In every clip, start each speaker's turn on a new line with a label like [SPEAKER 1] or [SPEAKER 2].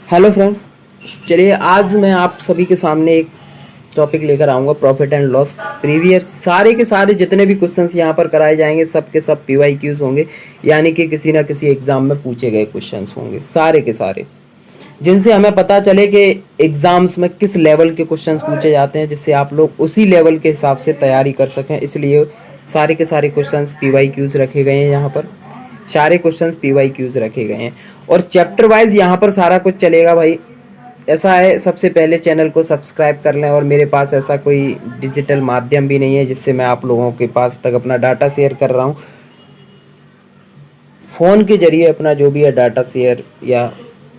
[SPEAKER 1] Hello friends, चलिए आज मैं आप सभी के सामने एक टॉपिक लेकर आऊँगा, प्रॉफिट एंड लॉस। प्रीवियस सारे के सारे जितने भी क्वेश्चंस यहाँ पर कराए जाएंगे सब के सब PYQs होंगे, यानी कि किसी ना किसी एग्जाम में पूछे गए क्वेश्चंस होंगे सारे के सारे, जिनसे हमें पता चले कि एग्जाम्स में किस लेवल के क्वेश्चंस पूछे जाते हैं, जिससे आप लोग उसी लेवल के हिसाब से तैयारी कर सकें। इसलिए सारे के सारे क्वेश्चंस PYQs रखे गए हैं। यहाँ पर सारे क्वेश्चंस PYQs रखे गए हैं और चैप्टर वाइज यहाँ पर सारा कुछ चलेगा भाई। ऐसा है, सबसे पहले चैनल को सब्सक्राइब कर लें। और मेरे पास ऐसा कोई डिजिटल माध्यम भी नहीं है जिससे मैं आप लोगों के पास तक अपना डाटा शेयर कर रहा हूँ। फ़ोन के जरिए अपना जो भी है डाटा शेयर या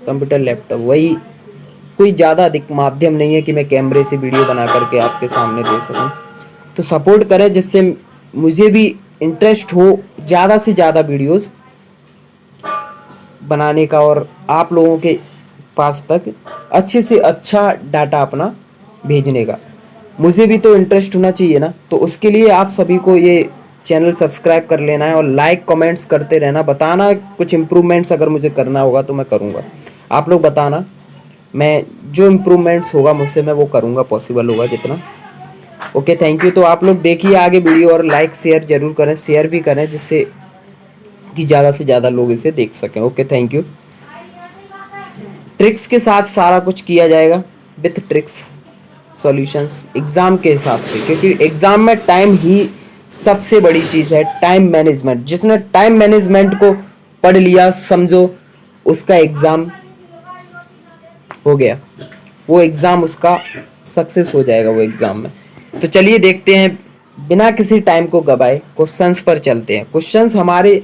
[SPEAKER 1] कंप्यूटर लैपटॉप, वही कोई ज़्यादा अधिक माध्यम नहीं है कि मैं कैमरे से वीडियो बना करके आपके सामने दे सकूं। तो सपोर्ट करें जिससे मुझे भी इंटरेस्ट हो ज़्यादा से ज़्यादा वीडियोस बनाने का और आप लोगों के पास तक अच्छे से अच्छा डाटा अपना भेजने का। मुझे भी तो इंटरेस्ट होना चाहिए ना, तो उसके लिए आप सभी को ये चैनल सब्सक्राइब कर लेना है और लाइक कमेंट्स करते रहना। बताना कुछ इम्प्रूवमेंट्स अगर मुझे करना होगा तो मैं करूँगा, आप लोग बताना, मैं जो इम्प्रूवमेंट्स होगा मुझसे मैं वो करूँगा, पॉसिबल होगा जितना। Okay, thank you. तो आप लोग देखिए आगे वीडियो और लाइक शेयर जरूर करें, शेयर भी करें जिससे कि ज़्यादा से ज़्यादा लोग इसे देख सकें। Okay, thank you. ट्रिक्स के साथ सारा कुछ किया जाएगा, विथ ट्रिक्स सॉल्यूशंस एग्ज़ाम के हिसाब से, क्योंकि एग्ज़ाम में टाइम ही सबसे बड़ी चीज़ है। टाइम मैनेजमेंट, जिसने टाइम मैनेजमेंट को पढ़ लिया समझो उसका एग्ज़ाम हो गया, वो एग्ज़ाम उसका सक्सेस हो जाएगा वो एग्ज़ाम में। तो चलिए देखते हैं बिना किसी टाइम को गवाए क्वेश्चंस पर चलते हैं। क्वेश्चंस हमारे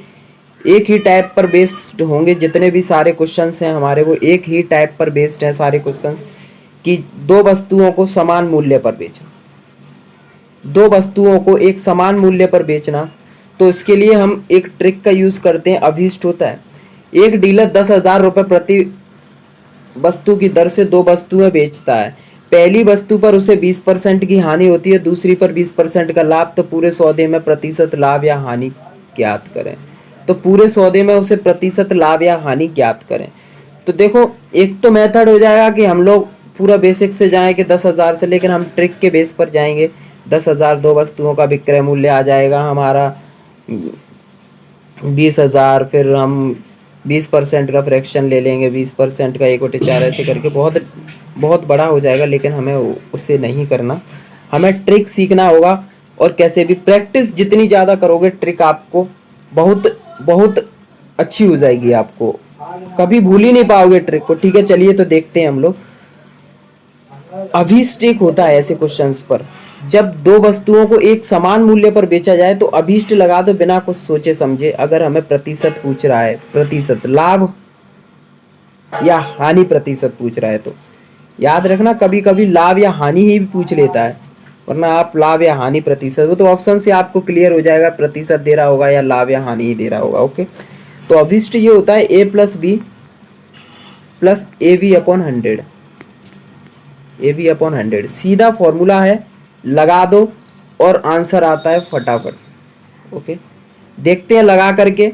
[SPEAKER 1] एक ही टाइप पर बेस्ड होंगे, जितने भी सारे क्वेश्चंस हैं हमारे वो एक ही टाइप पर बेस्ड हैं सारे क्वेश्चंस, कि दो वस्तुओं को समान मूल्य पर बेचना, दो वस्तुओं को एक समान मूल्य पर बेचना। तो इसके लिए हम एक ट्रिक का यूज करते हैं, अभीष्ट होता है। एक डीलर 10,000 रुपये प्रति वस्तु की दर से दो वस्तुएं बेचता है। पहली वस्तु पर उसे 20% की हानि होती है, दूसरी पर 20% का लाभ। तो पूरे सौदे में प्रतिशत लाभ या हानि ज्ञात करें। तो पूरे सौदे में उसे प्रतिशत लाभ या हानि ज्ञात करें। तो देखो, एक तो मेथड हो जाएगा कि हम लोग पूरा बेसिक से जाएं कि 10,000 से, लेकिन हम ट्रिक के बेस पर जाएंगे। 10,000 दो वस्तुओं का विक्रय मूल्य आ जाएगा हमारा 20,000, फिर हम 20% का फ्रैक्शन ले लेंगे, 20% का 1/4 ऐसे करके बहुत बहुत बड़ा हो जाएगा। लेकिन हमें उससे नहीं करना, हमें ट्रिक सीखना होगा। और कैसे भी प्रैक्टिस जितनी ज़्यादा करोगे ट्रिक आपको बहुत बहुत अच्छी हो जाएगी, आपको कभी भूल ही नहीं पाओगे ट्रिक को। ठीक है, चलिए तो देखते हैं हम लोग। अभीष्ट एक होता है ऐसे क्वेश्चंस पर, जब दो वस्तुओं को एक समान मूल्य पर बेचा जाए तो अभीष्ट लगा दो बिना कुछ सोचे समझे। अगर हमें प्रतिशत पूछ रहा है, प्रतिशत लाभ या हानि प्रतिशत पूछ रहा है, तो याद रखना कभी कभी लाभ या हानि ही पूछ लेता है, वरना आप लाभ या हानि प्रतिशत, वो तो ऑप्शन से आपको क्लियर हो जाएगा प्रतिशत दे रहा होगा या लाभ या हानि ही दे रहा होगा। ओके, तो अभीष्ट ये होता है A+B+AB/100, AB/100 सीधा फॉर्मूला है, लगा दो और आंसर आता है फटाफट। ओके, देखते हैं लगा करके,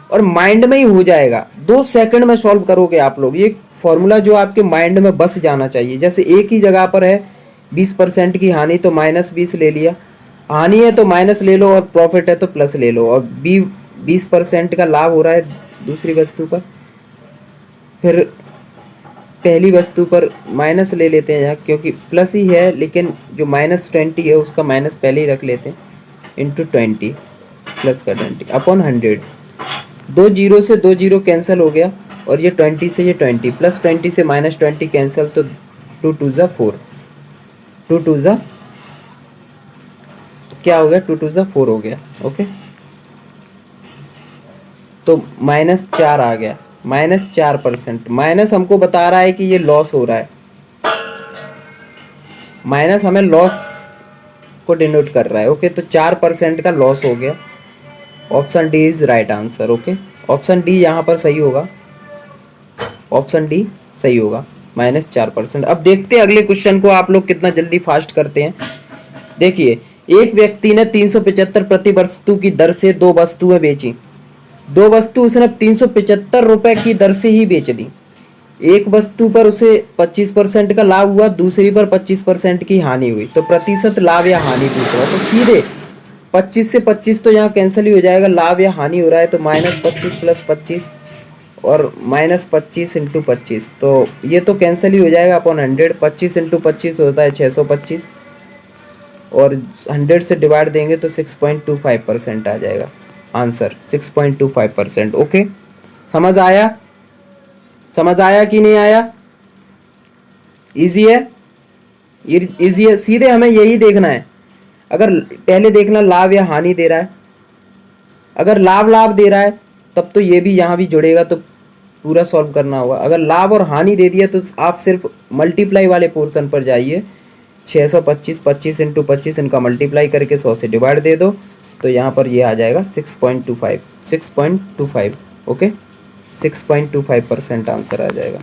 [SPEAKER 1] और माइंड में ही हो जाएगा, 2 सेकंड में सॉल्व करोगे आप लोग। ये फॉर्मूला जो आपके माइंड में बस जाना चाहिए। जैसे एक ही जगह पर है 20% की हानि, तो -20 ले लिया, हानि है तो माइनस ले लो, और प्रॉफिट है तो प्लस ले लो। और 20% का लाभ हो रहा है दूसरी वस्तु पर, फिर पहली वस्तु पर माइनस ले लेते हैं यहाँ, क्योंकि प्लस ही है, लेकिन जो -20 है उसका माइनस पहले ही रख लेते हैं, इंटू 20 प्लस का 20/100। 2 जीरो से 2 जीरो कैंसिल हो गया, और ये 20 से ये 20, +20 से -20 कैंसिल, तो 2 2 ज़ा 4, 2 2 ज़ा क्या हो गया, 2 2 ज़ा 4 हो गया। ओके, तो -4 आ गया, -4%। माइनस हमको बता रहा है कि ये लॉस हो रहा है, माइनस हमें लॉस को डिनोट कर रहा है। ओके, तो 4% का लॉस हो गया। Option D is right answer. Okay, option D यहाँ पर सही होगा, ऑप्शन डी सही होगा, -4%। अब देखते हैं अगले क्वेश्चन को आप लोग कितना जल्दी फास्ट करते हैं। देखिए, एक व्यक्ति ने 375 प्रति वस्तु की दर से दो वस्तुएं बेची। दो वस्तु उसने 375 रुपए की दर से ही बेच दी। एक वस्तु पर उसे 25% का लाभ हुआ, दूसरी पर 25% की हानि हुई, तो प्रतिशत लाभ या हानि पूछ रहा है। तो सीधे 25 से 25 तो यहाँ कैंसिल ही हो जाएगा, लाभ या हानि हो रहा है, तो -25 + 25 और -25 × 25, तो ये तो कैंसिल ही हो जाएगा अपॉन 100। 25 × 25 होता है 625 और 100 से डिवाइड देंगे तो 6.25% आ जाएगा आंसर, 6.25%। ओके, समझ आया? समझ आया कि नहीं आया? इजी है, इजी है। सीधे हमें यही देखना है। अगर पहले देखना लाभ या हानि दे रहा है, अगर लाभ लाभ दे रहा है तब तो ये भी यहाँ भी जुड़ेगा, तो पूरा सॉल्व करना होगा। अगर लाभ और हानि दे दिया तो आप सिर्फ मल्टीप्लाई वाले पोर्शन पर जाइए। 625 25 × 25 इनका मल्टीप्लाई करके 100 से डिवाइड दे दो, तो यहाँ पर ये आ जाएगा 6.25। ओके, 6.25% आंसर आ जाएगा।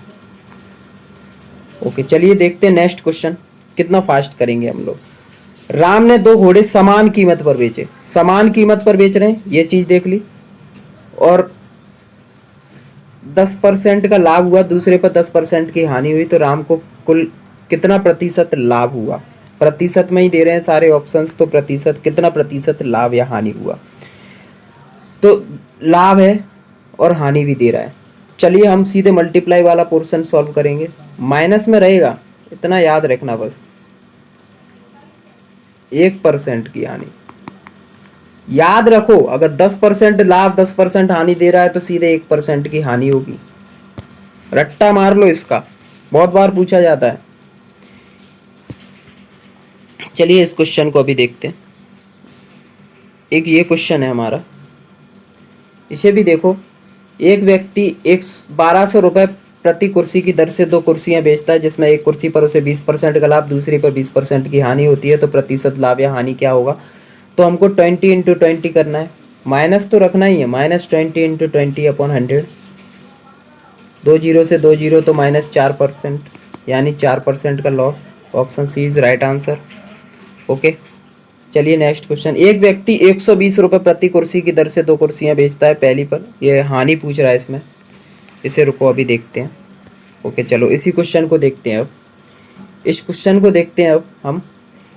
[SPEAKER 1] ओके, चलिए देखते हैं नेक्स्ट क्वेश्चन, कितना फास्ट करेंगे हम लोग। राम ने 2 घोड़े समान कीमत पर बेचे, समान कीमत पर बेच रहे हैं, ये चीज देख ली, और 10% का लाभ हुआ, दूसरे पर 10% की हानि हुई, तो राम को कुल कितना प्रतिशत लाभ हुआ? प्रतिशत में ही दे रहे हैं सारे ऑप्शंस, तो प्रतिशत कितना प्रतिशत लाभ या हानि हुआ? तो लाभ है और हानि भी दे रहा है। चलिए हम सीधे मल्टीप्लाई वाला पोर्शन सॉल्व करेंगे। माइनस में रहेगा, इतना याद रखना बस, 1% की हानि। याद रखो, अगर 10% लाभ 10% हानि दे रहा है तो सीधे 1% की हानि होगी। रट्टा मार लो इसका, बहुत बार पूछा जाता है। चलिए इस क्वेश्चन को अभी देखते हैं। एक ये क्वेश्चन है हमारा, इसे भी देखो। एक व्यक्ति 1200 रुपये प्रति कुर्सी की दर से 2 कुर्सियां बेचता है, जिसमें एक कुर्सी पर उसे 20% का लाभ, दूसरी पर 20% की हानि होती है, तो प्रतिशत लाभ या हानि क्या होगा? तो हमको 20 × 20 करना है, माइनस तो रखना ही है, -20 × 20/100। 2 जीरो से 2 जीरो तो -4%, यानी 4% का loss. Option C is right answer. Okay, चलिए नेक्स्ट क्वेश्चन। एक व्यक्ति 120 रुपये प्रति कुर्सी की दर से 2 कुर्सियां बेचता है, पहली पर, ये हानि पूछ रहा है इसमें, इसे रुको अभी देखते हैं। ओके, चलो इसी क्वेश्चन को देखते हैं अब। इस क्वेश्चन को देखते हैं अब हम,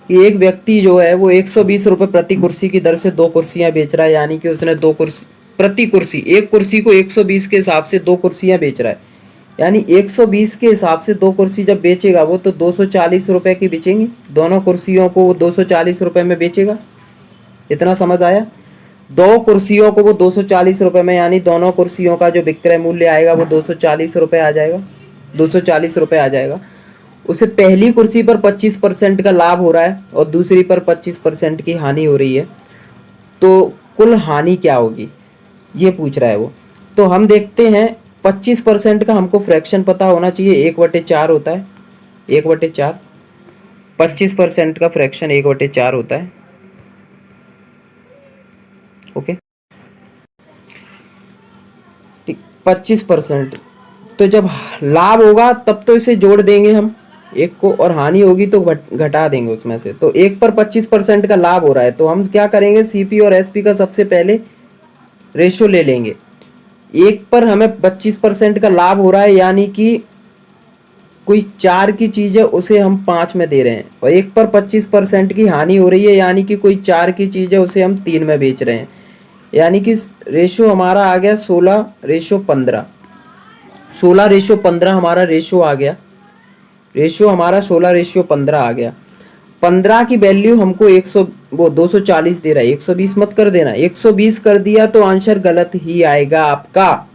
[SPEAKER 1] कि एक व्यक्ति जो है वो 120 रुपये प्रति कुर्सी की दर से 2 कुर्सियां बेच रहा है, यानी कि उसने 2 कुर्सी प्रति कुर्सी, एक कुर्सी को 120 के हिसाब से 2 कुर्सियां बेच रहा है, यानी 120 के हिसाब से 2 कुर्सी जब बेचेगा वो, तो 240 रुपये की बेचेंगी, दोनों कुर्सियों को वो 240 रुपये में बेचेगा। इतना समझ आया? 2 कुर्सियों को वो 240 रुपये में, यानी दोनों कुर्सियों का जो विक्रय मूल्य आएगा वो 240 रुपये आ जाएगा, 240 रुपये आ जाएगा। उसे पहली कुर्सी पर 25% का लाभ हो रहा है और दूसरी पर 25% की हानि हो रही है, तो कुल हानि क्या होगी ये पूछ रहा है वो। तो हम देखते हैं, 25% का हमको फ्रैक्शन पता होना चाहिए, 1/4 होता है, 1/4। 25% का फ्रैक्शन 1/4 होता है। ओके, 25%, तो जब लाभ होगा तब तो इसे जोड़ देंगे हम एक को, और हानि होगी तो घटा देंगे उसमें से। तो एक पर 25% का लाभ हो रहा है, तो हम क्या करेंगे, सीपी और एसपी का सबसे पहले रेशो ले लेंगे। एक पर हमें 25% का लाभ हो रहा है, यानी कि कोई 4 की चीज है उसे हम 5 में दे रहे हैं, और एक पर 25% की हानि हो रही है, यानी कि कोई 4 की चीज है उसे हम 3 में बेच रहे हैं, यानी कि रेशो हमारा आ गया 16:15। 16:15 हमारा रेशो आ गया, रेशो हमारा 16:15 आ गया। 15 की वैल्यू हमको 240 दे रहा है, 120 मत कर देना, 120 कर दिया तो आंसर गलत ही आएगा आपका।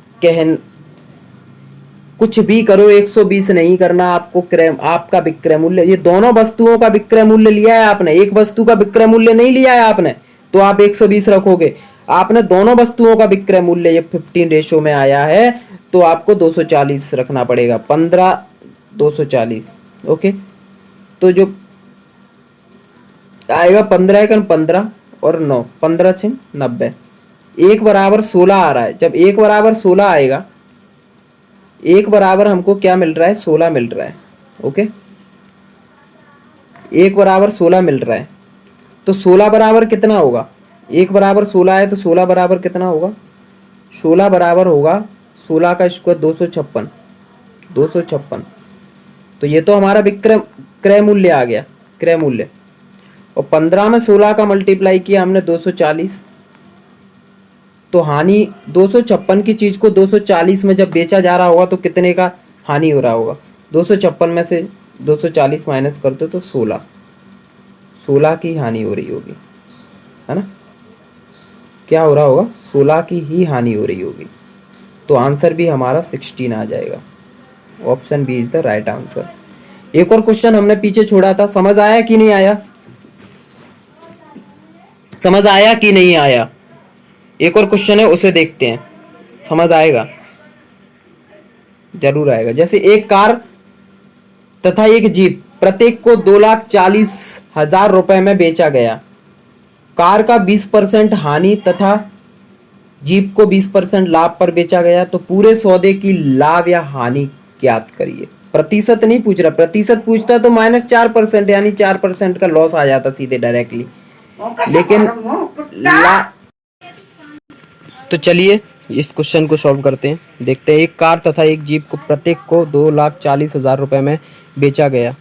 [SPEAKER 1] कुछ भी करो, 120 नहीं करना आपको। आपका विक्रय मूल्य, ये दोनों वस्तुओं का विक्रय मूल्य लिया है आपने, एक वस्तु का विक्रय मूल्य नहीं लिया है आपने, तो आप 120 रखोगे। आपने दोनों वस्तुओं का विक्रय मूल्य, ये 15 रेशो में आया है, तो आपको 240 रखना पड़ेगा, 15 240। ओके, तो जो आएगा 15 और 9, 15×6 = 90। 1 = 16 आ रहा है। जब 1 = 16 आएगा, 1 हमको क्या मिल रहा है, 16 मिल रहा है। ओके, 1 = 16 मिल रहा है, तो 16 बराबर कितना होगा? 1 = 16 है तो 16 बराबर कितना होगा? 16 बराबर होगा 16 का स्क्वायर 256, 256। तो ये तो हमारा विक्रय क्रय मूल्य आ गया, क्रय मूल्य। और 15 में 16 का मल्टीप्लाई किया हमने 240, तो हानि 256 की चीज को 240 में जब बेचा जा रहा होगा तो कितने का हानि हो रहा होगा? 256 में से 240 माइनस कर दो तो 16 की हानि हो रही होगी, है ना? क्या हो रहा होगा? 16 की ही हानि हो रही होगी। तो आंसर भी हमारा 16 आ जाएगा। Option B is the right answer. एक और क्वेश्चन हमने पीछे छोड़ा था, समझ आया कि नहीं आया? समझ आया कि नहीं आया? एक और क्वेश्चन है, उसे देखते हैं, समझ आएगा? जरूर आएगा। जैसे एक कार तथा एक जीप प्रत्येक को 2,40,000 रुपए में बेचा गया। कार का 20% हानि तथा जीप को 20% लाभ पर बेचा गया, तो पूरे सौदे की लाभ या हानि ज्ञात करिए। प्रतिशत नहीं पूछ रहा, प्रतिशत पूछता तो -4% यानी 4% का लॉस आ जाता सीधे डायरेक्टली, लेकिन तो चलिए इस क्वेश्चन को सॉल्व करते हैं, देखते हैं। एक कार तथा एक जीप को प्रत्येक को 2,40,000 रुपए में बेचा गया।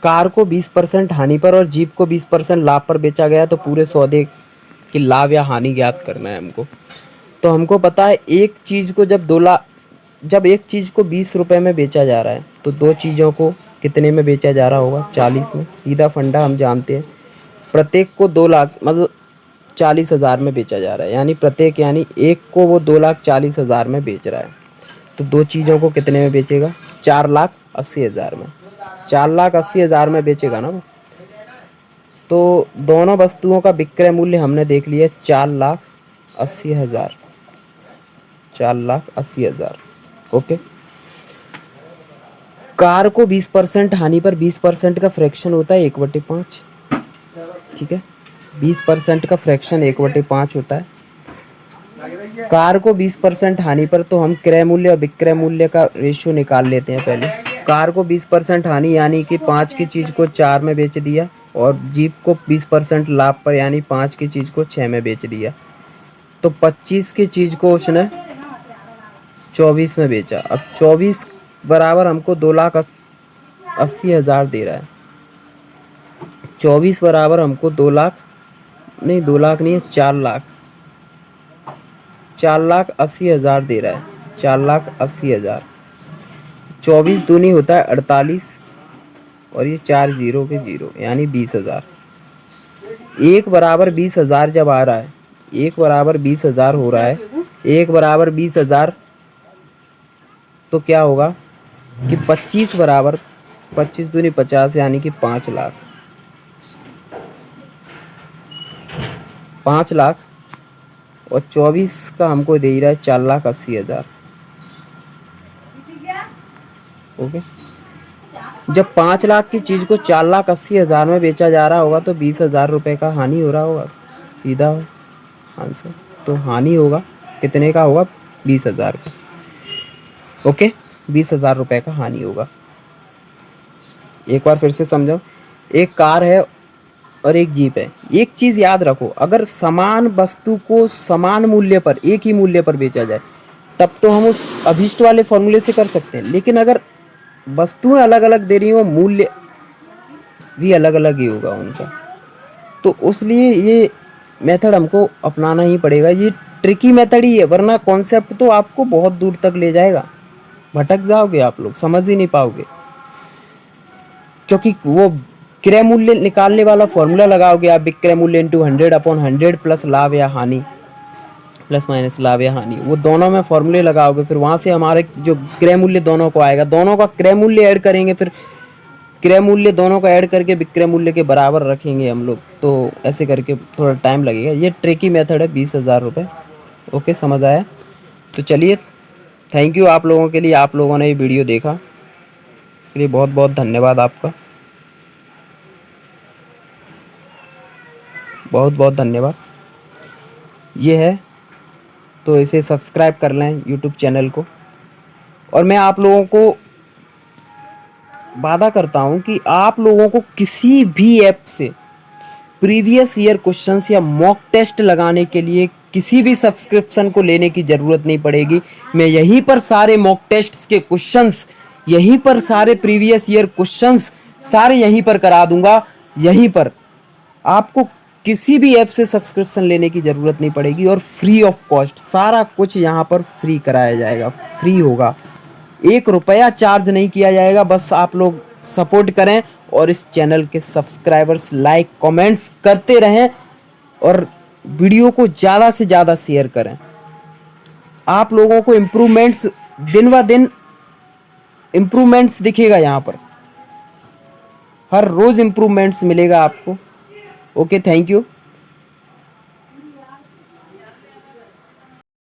[SPEAKER 1] कार को 20% हानि पर और जीप को 20% लाभ पर बेचा गया, तो पूरे सौदे की लाभ या हानि ज्ञात करना है हमको। तो हमको पता है एक चीज को जब एक चीज को 20 रुपए में बेचा जा रहा है तो दो चीजों को कितने में बेचा जा रहा होगा? 40 में। सीधा फंडा हम जानते हैं, प्रत्येक को 2 लाख मतलब 40,000 में बेचा जा रहा है, यानी प्रत्येक यानी एक को वो 2,40,000 में बेच रहा है, तो दो चीज़ों को कितने में बेचेगा? 4,80,000 में। 4,80,000 में बेचेगा ना वो। तो दोनों वस्तुओं का विक्रय मूल्य हमने देख लिया 4,80,000। 4,80,000। ओके। कार को 20% हानि पर 20% का फ्रैक्शन होता है 1/5। ठीक है, 20% का फ्रैक्शन 1/5 होता है। कार को 20% हानि पर, तो हम क्रय मूल्य और विक्रय मूल्य का रेशियो निकाल लेते हैं पहले। कार को 20% हानि यानी कि 5 की चीज़ को 4 में बेच दिया, और जीप को 20% लाभ पर यानी 5 की चीज़ को 6 में बेच दिया, तो 25 की चीज़ को उसने 24 में बेचा। अब 24 बराबर हमको 2,80,000 दे रहा है। 24 बराबर हमको 2 लाख नहीं, 2 लाख नहीं है, 4,80,000 दे रहा है। 4,80,000। 24 दूनी होता है 48, और ये 4 जीरो के जीरो यानी 20,000। एक बराबर 20,000 जब आ रहा है, एक बराबर 20,000 हो रहा है, एक बराबर 20,000, तो क्या होगा कि 25 बराबर 25 दूनी 50 यानी कि 5 लाख। 5 लाख और 24 का हमको दे रहा है 4,80,000। ओके। जब 5 लाख की चीज़ को 4,80,000 में बेचा जा रहा होगा तो 20,000 रुपये का हानि हो रहा होगा, सीधा आंसर। तो हानि होगा कितने का होगा? 20,000 का। ओके, 20,000 रुपये का हानि होगा। एक बार फिर से समझो, एक कार है और एक जीप है। एक चीज़ याद रखो, अगर समान वस्तु को समान मूल्य पर, एक ही मूल्य पर बेचा जाए, तब तो हम उस अभिष्ट वाले फॉर्मूले से कर सकते हैं, लेकिन अगर वस्तुएं अलग अलग दे रही हो, मूल्य भी अलग अलग ही होगा उनका, तो उसलिए ये मेथड हमको अपनाना ही पड़ेगा। ये ट्रिकी मेथड ही है, वरना कॉन्सेप्ट तो आपको बहुत दूर तक ले जाएगा, भटक जाओगे आप लोग, समझ ही नहीं पाओगे। क्योंकि वो क्रय मूल्य निकालने वाला फॉर्मूला लगाओगे आप, विक्रय मूल्य इंटू 100/100 प्लस लाभ या हानि, प्लस माइनस लाभ या हानि, वो दोनों में फॉर्मूले लगाओगे, फिर वहां से हमारे जो क्रय मूल्य दोनों को आएगा, दोनों का क्रय मूल्य ऐड करेंगे, फिर क्रय मूल्य दोनों का ऐड करके विक्रय मूल्य के बराबर रखेंगे हम लोग। तो ऐसे करके थोड़ा टाइम लगेगा। ये ट्रिकी मेथड है, 20,000 रुपये। ओके, समझ आया? तो चलिए, थैंक यू आप लोगों के लिए, आप लोगों ने ये वीडियो देखा, इसके लिए बहुत बहुत धन्यवाद आपका, बहुत बहुत धन्यवाद। ये है तो इसे सब्सक्राइब कर लें यूट्यूब चैनल को। और मैं आप लोगों को वादा करता हूं कि आप लोगों को किसी भी ऐप से प्रीवियस ईयर क्वेश्चंस या मॉक टेस्ट लगाने के लिए किसी भी सब्सक्रिप्शन को लेने की ज़रूरत नहीं पड़ेगी। मैं यहीं पर सारे मॉक टेस्ट्स के क्वेश्चंस, यहीं पर सारे प्रीवियस ईयर क्वेश्चंस सारे यहीं पर करा दूंगा। यहीं पर आपको किसी भी ऐप से सब्सक्रिप्शन लेने की ज़रूरत नहीं पड़ेगी और फ्री ऑफ कॉस्ट सारा कुछ यहाँ पर फ्री कराया जाएगा, फ्री होगा। 1 रुपया चार्ज नहीं किया जाएगा। बस आप लोग सपोर्ट करें और इस चैनल के सब्सक्राइबर्स लाइक कमेंट्स करते रहें और वीडियो को ज़्यादा से ज़्यादा शेयर करें। आप लोगों को इम्प्रूवमेंट्स दिन ब दिन इम्प्रूवमेंट्स दिखेगा, यहाँ पर हर रोज़ इम्प्रूवमेंट्स मिलेगा आपको। Okay, thank you.